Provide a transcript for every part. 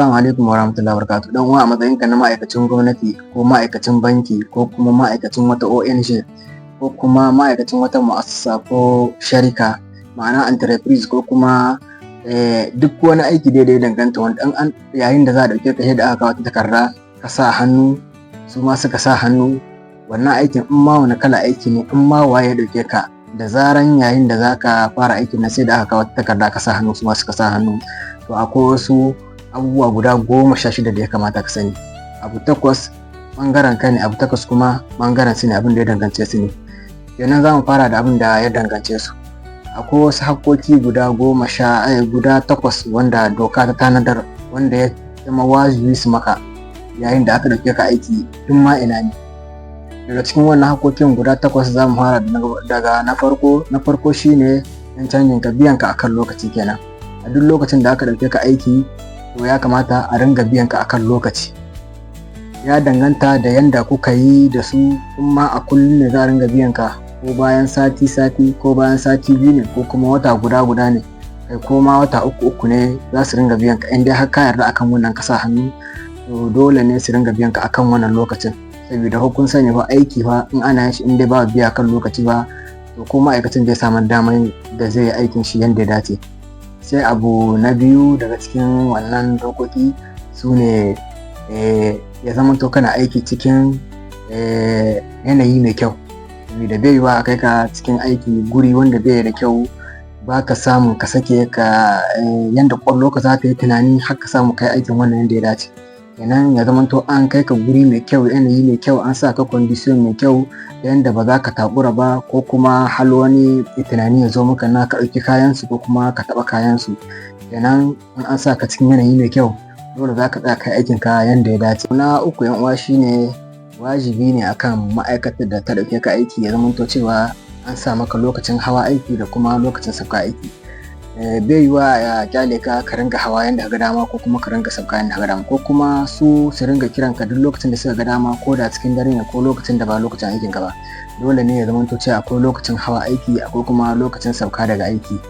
Assalamu alaikum warahmatullahi wabarakatuh. Dan uwa, a matsayinka na ma'aikacin gwamnati ko ma'aikacin banki ko kuma ma'aikacin wata ONG ko kuma ma'aikacin wata mu'assasa ko sharika, ma'ana entreprise ko kuma duk wani aiki da ya danganta wanda yayin da za a ɗauke ka da aka kawo takarda ka sa hannu, su ma suka sa hannu, wannan aikin in ma wani kala aiki ne, in ma waye ya ɗauke ka, da zaran yayin da za ka fara aikin na sai da aka kawo takarda ka sa hannu, su ma suka sa hannu, to akwai wasu abubuwa guda 16 da ya kamata ka sani. Abu 8 ɓangaren ka ne, abu 8 kuma ɓangaren su ne, abin da ya dangance su ne. Kenan za mu fara da abin da ya dangance su. Akwai wasu hakkoki guda 8 wanda doka ta tanadar, wanda ya zama wajibi su maka yayin da aka ɗauke ka aiki tun ma ina ne. Daga cikin wannan hakkokin guda 8 za mu fara daga na farko shine yan canjin ka, biyan ka akan lokaci kenan. A duk lokacin da aka ɗauke ka aiki, to ya kamata a ringa biyan ka akan lokaci. Ya danganta da yanda kuka yi da su, in ma a kullum ne za a ringa biyan ka, ko bayan sati ko bayan sati 2 ne, ko kuma wata guda ne, kai ko ma wata 3 ne za su ringa biyan ka. In dai har ka yarda akan wannan ka sa hannu, to dole ne su ringa biyan ka akan wannan lokacin. Saboda kun sani fa aiki fa in ana yin shi in dai ba biya kan lokaci ba, to ko ma'aikacin zai samu damar da zai yi aikin shi yanda ya dace. Sai abu na biyu daga cikin wannan dokoki su ne ya zama to kana aiki cikin yanayi mai kyau. Saboda bai yiwuwa a kai ka cikin aiki guri wanda bai da kyau, ba ka samu ka sake ka yanda ƙwallo ka za ta yi tunani har ka samu kai aikin wannan yanda ya dace. Kenan ya zama to an kai ka guri mai kyau, yanayi mai kyau, an sa ka condition mai kyau yanda ba za ka takura ba, ko kuma hal wani tunani ya zo maka na ka ɗauki kayansu ko kuma ka taɓa kayansu. Kenan in an sa ka cikin yanayi mai kyau, dole za ka tsaya kai aikin ka yanda ya dace. Na uku yan uwa shine wajibi ne akan ma'aikatar da ta ɗauke ka aiki ya zama to cewa an sa maka lokacin hawa aiki da kuma lokacin sauka aiki. Bai yiwuwa ya kyale ka ringa hawa yanda ka ga dama, ko kuma ka ringa sauka yanda ka ga dama, ko kuma su ringa kiran ka duk lokacin da suka ga dama, ko da cikin dare ne ko lokacin da ba lokacin aikin ka ba. Dole ne ya zama to cewa akwai lokacin hawa aiki, akwai kuma lokacin sauka daga aiki,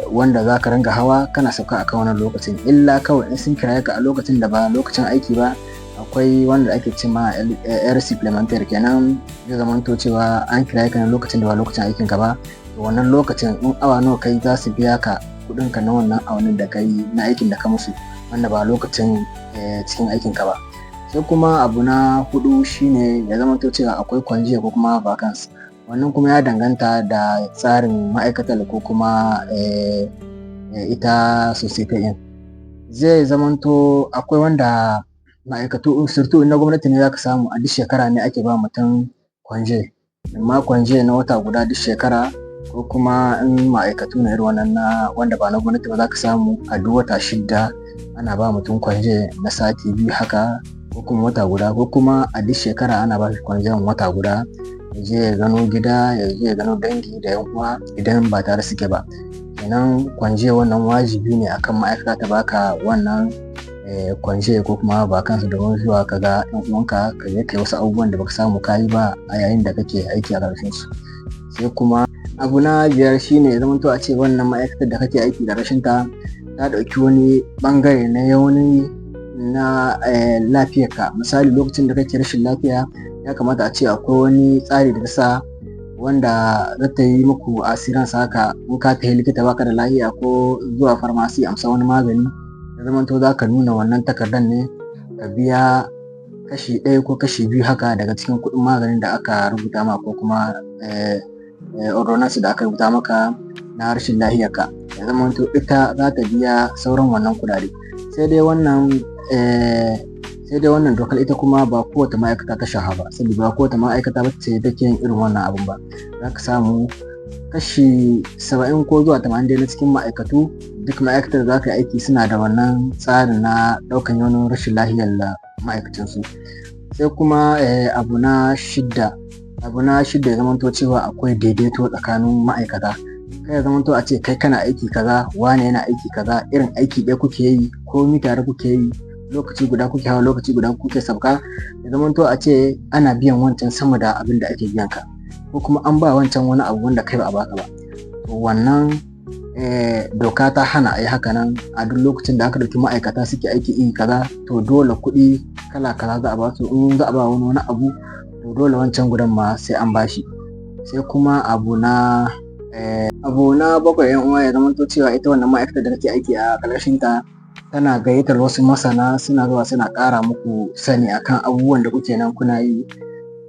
wanda za ka ringa hawa kana sauka akan wannan lokacin. Illa kawai in sun kiraye ka a lokacin da ba lokacin aiki ba, akwai wanda ake ce ma air supplementary, kenan zai zama to cewa an kiraye ka na lokacin da ba lokacin aikin ka ba. To wannan lokacin in awa nawa kai za su biya ka kuɗin ka na wannan awannin da kai na aikin da ka musu, wanda ba lokacin cikin aikin ka ba. Sai kuma abu na 4 shine ya zama to cewa akwai congé ko kuma vacance. Wannan kuma ya danganta da tsarin ma'aikatar ko kuma ita society ɗin. Zai zama to akwai wanda ma'aikatu surtout na gwamnati ne za ka samu a duk shekara ne ake ba mutum congé, amma congé na wata guda duk shekara, ko kuma in ma'aikatu na irin wannan na wanda ba na gwamnati ba, za ka samu a duk wata 6 ana ba mutum congé na sati 2 haka, ko kuma wata guda, ko kuma a duk shekara ana ba shi congé wata guda, ya je ya gano gida, ya je ya gano dangi da yan uwa idan ba tare suke ba. Kenan congé wannan wajibi ne akan ma'aikata ta baka wannan congé ko kuma vacance, domin zuwa ka ga yan uwanka, ka je kai wasu abubuwan da baka samu kayi ba a yayin da kake aiki a ƙarshen su. Sai kuma abu na 5 shine ya zama to a ce wannan ma'aikatar da kake aiki da rashin ta ɗauki wani ɓangare na yauni na lafiyarka. Misali lokacin da kake rashin lafiya, ya kamata a ce akwai wani tsari da ta sa wanda za ta yi muku assurance haka, in ka tafi likita baka da lafiya ko zuwa pharmacy amsa wani magani, ya zama to za ka nuna wannan takardar ne ka biya kashi 1 ko kashi 2 haka daga cikin kuɗin maganin da aka rubuta maka, ko kuma ordonance da aka rubuta maka na rashin lafiyarka, ya zama to ita za ta biya sauran wannan kuɗaɗe. Sai dai wannan dokar ita kuma ba kowace ma'aikata ta shafa ba, saboda ba kowace ma'aikata ba ce take yin irin wannan abun ba. Za ka samu kashi 70 ko zuwa 80 na cikin ma'aikatu, duk ma'aikatar da za ka yi aiki suna da wannan tsarin na ɗaukan yaunin rashin lafiyar ma'aikacinsu. Sai kuma abu na 6 ya zama to cewa akwai daidaito tsakanin ma'aikata. Kai ya zama to a ce kai kana aiki kaza, wane yana aiki kaza, irin aiki ɗaya kuke yi, komi tare kuke yi, lokaci guda kuke hawa, lokaci guda kuke sauka. Ya zama to a ce ana biyan wancan sama da abin da ake biyan ka, ko kuma an ba wancan wani abu wanda kai ba a baka ba. To wannan doka ta hana a yi haka nan a duk lokacin da aka ɗauki ma'aikata suke aiki iri kaza to dole kuɗi kala kaza za a ba su, in za a ba wani abu to dole wancan gudan ma sai an bashi. Sai kuma abu na bakwai yan uwa, ya zamanto cewa ita wannan ma'aikatar da kake aiki a ƙarƙashin ta tana gayyatar wasu masana suna zuwa suna ƙara muku sani akan abubuwan da kuke nan kuna yi,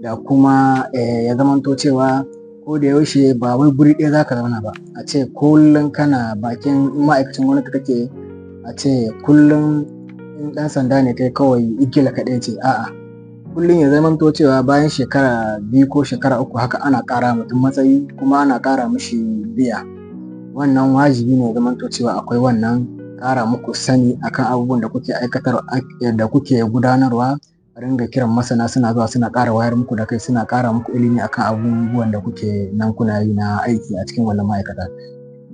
da kuma ya zamanto cewa ko da yaushe ba wai guri ɗaya za ka zauna ba, a ce kullum kana bakin ma'aikacin gwamnati kake, a ce kullum in ɗan sanda ne kai kawai igila kaɗai ce, a'a kullum ya zamanto cewa bayan shekara 2 ko shekara 3 haka ana ƙara mutum matsayi kuma ana ƙara mishi biya. Wannan wajibi ne ya zamanto cewa akwai wannan ƙara muku sani akan abubuwan da kuke da kuke gudanarwa, a ringa kiran masana suna zuwa suna ƙara wayar muku da kai, suna ƙara muku ilimi akan abubuwan da kuke nan kuna yi na aiki a cikin wannan ma'aikata.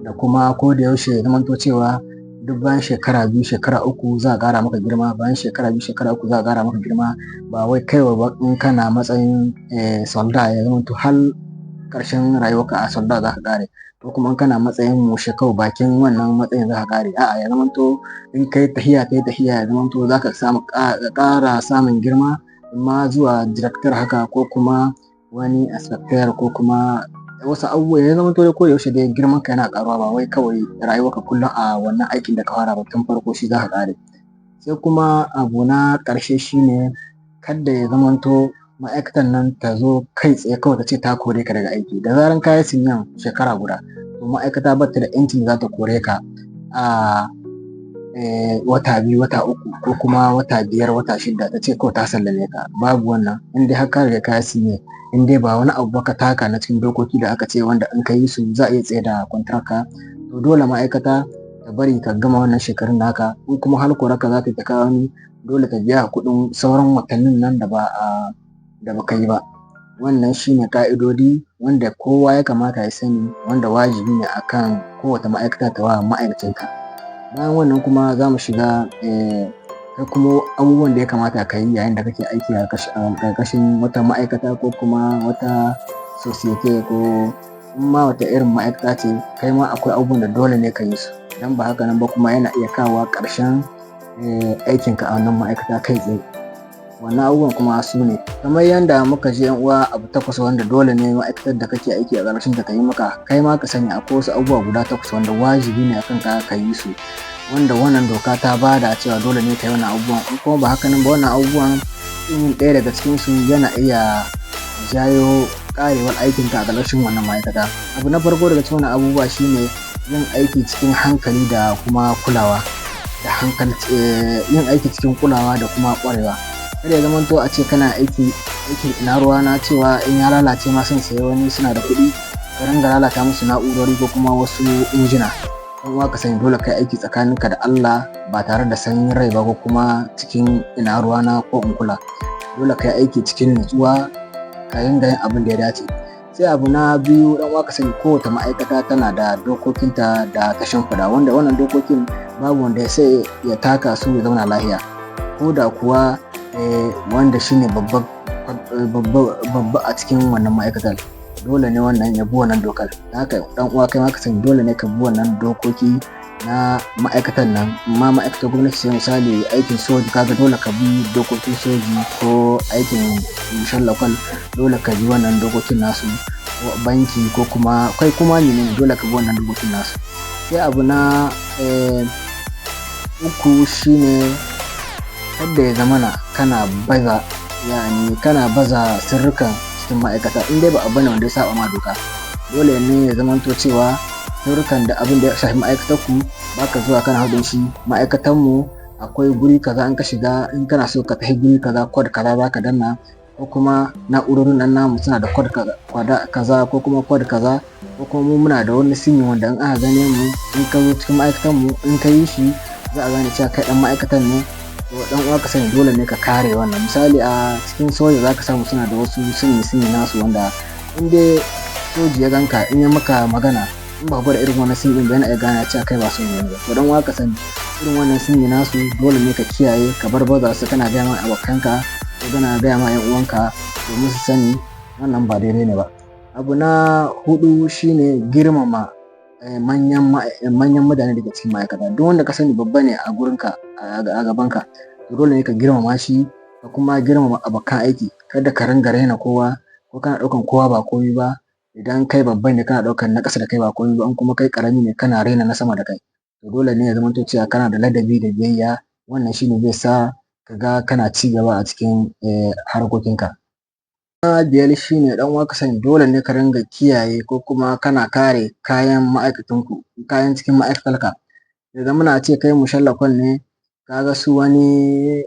Da kuma ko da yaushe ya zamanto cewa duk bayan shekara 2 shekara 3 za a ƙara maka girma, bayan shekara 2 shekara 3 za a ƙara maka girma, ba wai kaiwa ba in kana matsayin solda ya zamanto har ƙarshen rayuwarka a solda za ka ƙare, ko kuma in kana matsayin mushe kawai bakin wannan matsayin za ka ƙare, a'a ya zamanto in kai tahiya ya zamanto za ka ƙara samun girma, imma zuwa director haka ko kuma wani inspector ko kuma wasu abubuwa, ya zamanto ko da yaushe dai girman ka yana ƙaruwa, ba wai kawai rayuwarka kullum a wannan aikin da ka fara ba tun farko shi za ka ƙare. Sai kuma abu na ƙarshe shine kada ya zamanto ma'aikatan nan ta zo kai tsaye kawai ta ce ta kore ka daga aiki. Da zaran ka yi sinyan shekara guda to ma'aikata ba ta da 'yancin za ta kore ka a wata 2 wata 3 ko kuma wata 5 wata 6 ta ce kawai ta sallame ka, babu wannan. In dai har ka riga ka yi sinye, in dai ba wani abu ba ka taka na cikin dokoki da aka ce wanda in ka yi su za a iya tsaye da kwantiranka, to dole ma'aikata ta bari ka gama wannan shekarun naka, in kuma har korarka za ta yi ta kawo wani, dole ta biya kuɗin sauran watannin nan da baka yi ba. Wannan shine ƙa'idodi wanda kowa ya kamata ya sani, wanda wajibi ne akan kowace ma'aikata ta wa ma'aikacinta. Bayan wannan kuma za mu shiga kai kuma abubuwan da ya kamata ka yi yayin da kake aiki a ƙarƙashin wata ma'aikata ko kuma wata society, ko in ma wata irin ma'aikata ce, kai ma akwai abubuwan da dole ne ka yi su, idan ba haka nan ba kuma yana iya kawowa ƙarshen aikinka a wannan ma'aikata kai tsaye. Wannan abubuwan kuma su ne kamar yadda muka ji yan uwa, abu 8 wanda dole ne ma'aikatar da kake aiki a ƙarƙashin ta yi maka, kai ma ka sani akwai wasu abubuwa guda 8 wanda wajibi ne akan ka yi su, wanda wannan doka ta bada cewa dole ne ka yi wannan abubuwan. In kuma ba haka nan ba, wannan abubuwan yin ɗaya daga cikin su yana iya jayo ƙarewar aikinka a ƙarƙashin wannan ma'aikata. Abu na farko daga cikin wannan abubuwa shine yin aiki cikin hankali da kuma kulawa, yin aiki cikin kulawa da kuma ƙwarewa. Kada ya zamanto a ce kana aikin ina ruwa na cewa in ya lalace ma sun sayi wani suna da kuɗi ka ringa lalata musu na'urori ko kuma wasu injina. Dan uwa ka sani dole kai aiki tsakaninka da Allah, ba tare da sanyin rai ba ko kuma cikin ina ruwa na ko in kula. Dole kai aiki cikin nutsuwa, ka ringa yin abin da ya dace. Sai abu na biyu, dan uwa ka sani kowace ma'aikata tana da dokokinta da ta shimfiɗa, wanda wannan dokokin babu wanda sai ya taka su ya zauna lahiya, ko da kuwa wanda shine babba a cikin wannan ma'aikatar. Dole ne wannan ya bi wannan dokar. Haka dan uwa kai ma ka sani dole ne ka bi wannan dokoki na ma'aikatan nan. Amma ma'aikatar gwamnati ce, misali aikin soji, kaga dole ka bi dokokin soji, ko aikin shallakon dole ka bi wannan dokokin nasu, ko banki ko kuma kai kuma ne dole ka bi wannan dokokin nasu. Sai abu na 3 shine kada ya zamana kana baza sirrukan cikin ma'aikata. In dai ba abu ne wanda ya saba ma doka, dole ne ya zamanto cewa sirrukan da abin da ya shafi ma'aikatar ku baka zuwa kana haɗin shi. Ma'aikatan mu akwai guri kaza, in ka shiga, in kana so ka tafi guri kaza, code kaza za ka danna, ko kuma na'urorin nan namu suna da code kaza ko kuma code kaza, ko kuma mu muna da wani sirri wanda in aka gane mu, in ka zo cikin ma'aikatan mu in ka yi shi za a gane cewa kai ɗan ma'aikatan ne. To dan uwa ka sani dole ne ka kare wannan. Misali a cikin soja za ka samu suna da wasu sirri nasu, wanda in dai soji ya ganka, in ya maka magana, in ba gwada irin wannan sirrin ba, yana iya gane cewa kai ba soji ne ba. To dan uwa ka sani irin wannan sirri nasu dole ne ka kiyaye, ka bar baza su kana gaya ma abokanka ko kana gaya ma 'yan uwanka domin su sani wannan ba daidai ne ba. Abu na 4 shine girmama manyan mutane daga cikin ma'aikata. Duk wanda ka sani babba ne a gurinka, a gabanka, to dole ne ka girmama shi ka kuma girmama abokan aiki. Kada ka ringa raina kowa ko kana ɗaukan kowa ba komai ba. Idan kai babba ne kana ɗaukan na ƙasa da kai ba komai ba, in kuma kai ƙarami ne kana raina na sama da kai. To dole ne ya zamanto cewa kana da ladabi da biyayya. Wannan shine zai sa ka ga kana ci gaba a cikin harkokinka. Na biyar shine ɗan uwa ka sani dole ne ka ringa kiyaye ko kuma kana kare kayan ma'aikatanku, kayan cikin ma'aikatarka. Ya zamana a ce kai mushallakon ne, ka ga su wani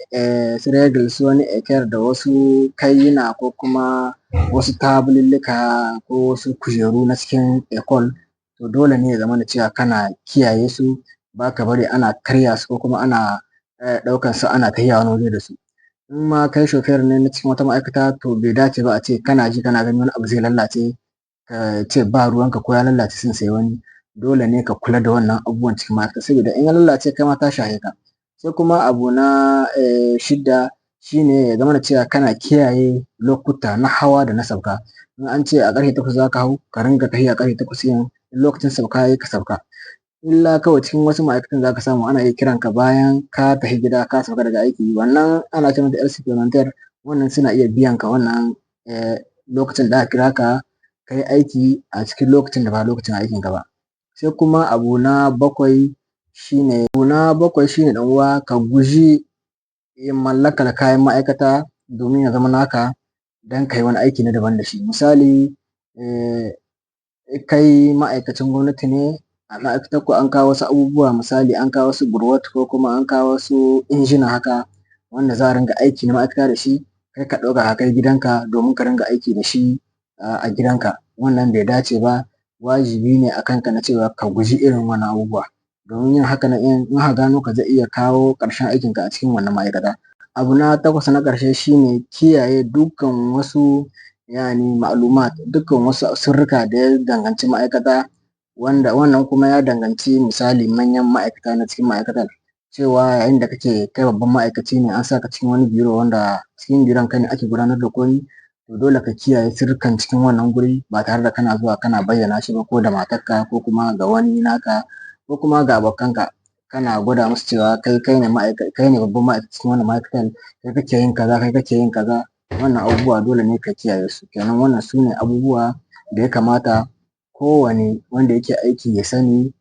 su Regil, su wani Eker da wasu kayina ko kuma wasu tabulillika ko wasu kujeru na cikin Ecole, to dole ne ya zamana cewa kana kiyaye su, ba ka bari ana karya su ko kuma ana ɗaukan su ana tahiya wani waje da su. In ma kai shofer ne na cikin wata ma'aikata, to bai dace ba a ce kana ji kana ganin wani abu zai lallace ka ce ba ruwanka ko ya lallace sun sayi wani. Dole ne ka kula da wannan abubuwan cikin ma'aikata, saboda in ya lallace kai ma ta shahe ka. Sai kuma abu na shidda shine ya zamana cewa kana kiyaye lokuta na hawa da na sauka. In an ce a ƙarfe 8 za ka hau, ka ringa tahiya ƙarfe 8 ɗin, in lokacin sauka yayi ka sauka. Illa kawai cikin wasu ma'aikatan za ka samu ana iya kiranka bayan ka tafi gida ka sauka daga aiki, wannan ana ce mata heure supplémentaire. Wannan suna iya biyan ka wannan lokacin da aka kira ka ka yi aiki a cikin lokacin da ba lokacin aikinka ba. Sai kuma abu na bakwai shine ɗan uwa ka guji mallakar kayan ma'aikata domin ya zama naka don ka yi wani aiki na daban da shi. Misali, kai ma'aikacin gwamnati ne, a ma'aikatarku an kawo wasu abubuwa, misali an kawo wasu burwat ko kuma an kawo wasu injina haka wanda za a ringa aiki na ma'aikata da shi, kai ka ɗauka ka kai gidanka domin ka ringa aiki da shi a gidanka. Wannan bai dace ba. Wajibi ne a kanka na cewa ka guji irin wannan abubuwa. Domin yin haka nan in aka gano ka zai iya kawo ƙarshen aikinka a cikin wannan ma'aikata. Abu na takwas na ƙarshe shine kiyaye dukkan wasu ma'lumat, dukkan wasu sirrika da ya danganci ma'aikata, wanda wannan kuma ya danganci misali manyan ma'aikata na cikin ma'aikatar. Cewa yayin da kake kai babban ma'aikaci ne, an saka cikin wani biro wanda cikin biron ka ne ake gudanar da komai, to dole ka kiyaye sirrikan cikin wannan guri ba tare da kana zuwa kana bayyana shi ba, ko da matarka ko kuma ga wani naka ko kuma ga abokanka. Kana gwada musu cewa kai ne babban ma'aikaci cikin wannan ma'aikatan, kai kake yin kaza, kai kake yin kaza. Wannan abubuwa dole ne ka kiyaye su. Kenan wannan su ne abubuwa da ya kamata kowane wanda yake aiki ya sani,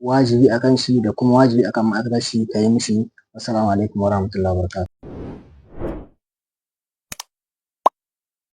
wajibi a kan shi da kuma wajibi a kan ma'aikatar shi ta yi mishi. Assalamu alaikum warahmatullahi wabarakatuh.